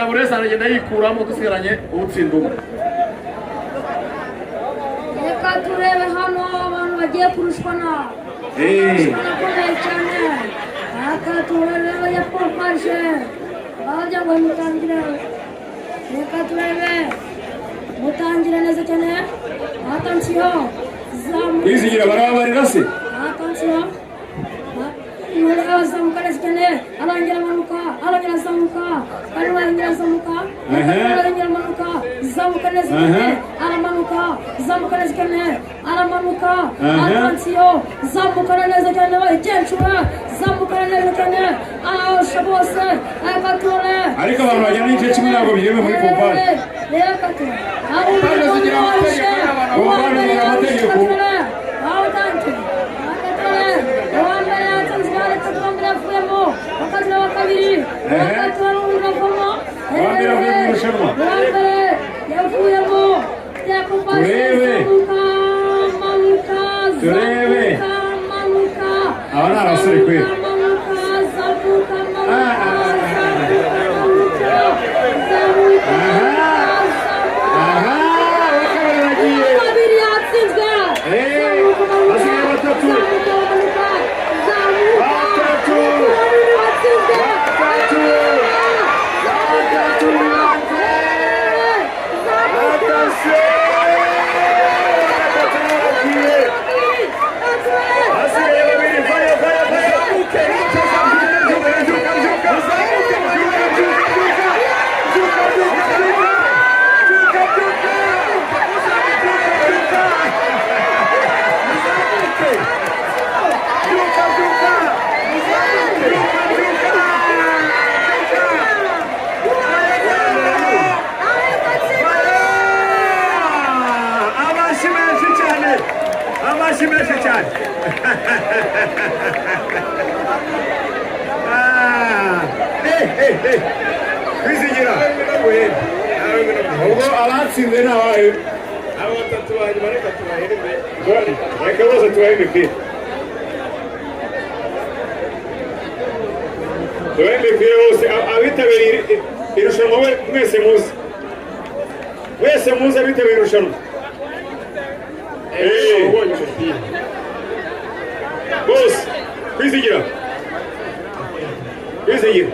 buri wese aragenda yikuramo dusigaranye utsinda umwe. Reka turebe hano abantu bagiye kurushwana nakomeye cyane. Reka turebe ya pompaje bajya ngo mutangire. Reka turebe mutangire neza cyane. Atansiyo kwizigira barabarira se. Atansiyo zamuka neza cyane. Arongera amanuka arongera azamuka arongera azamuka arongera amanuka zamuka neza cyane. Aramanuka zamuka neza cyane. Aramanuka atansiyo zamuka neza cyane. Bayicenshura zamuka neza cyane. Ahosha bose akatore ariko abantu bajyana n'igice kimwe ntabwo biyemewe muri pompaje. reka turebe abo zigira amategeko aho tanki akatore uwambere yatanzwe reka tuwambere yavuyemo wakazira wa kabiri akatore uravamo uwambere avuye mu irushanwa uwambere yavuyemo turebe turebe aba ni abasore kweli. Amashyi menshi cyane. Kwizigira ubwo abatsinze ni abahe? Aba batatu banyuma reka tubahembe. Reka bose tubahembe pe. Tubahembe pe bose abitabiriye irushanwa mwese muzi. Mwese muzi abitabiriye irushanwa. Bose kwizigira kwizigira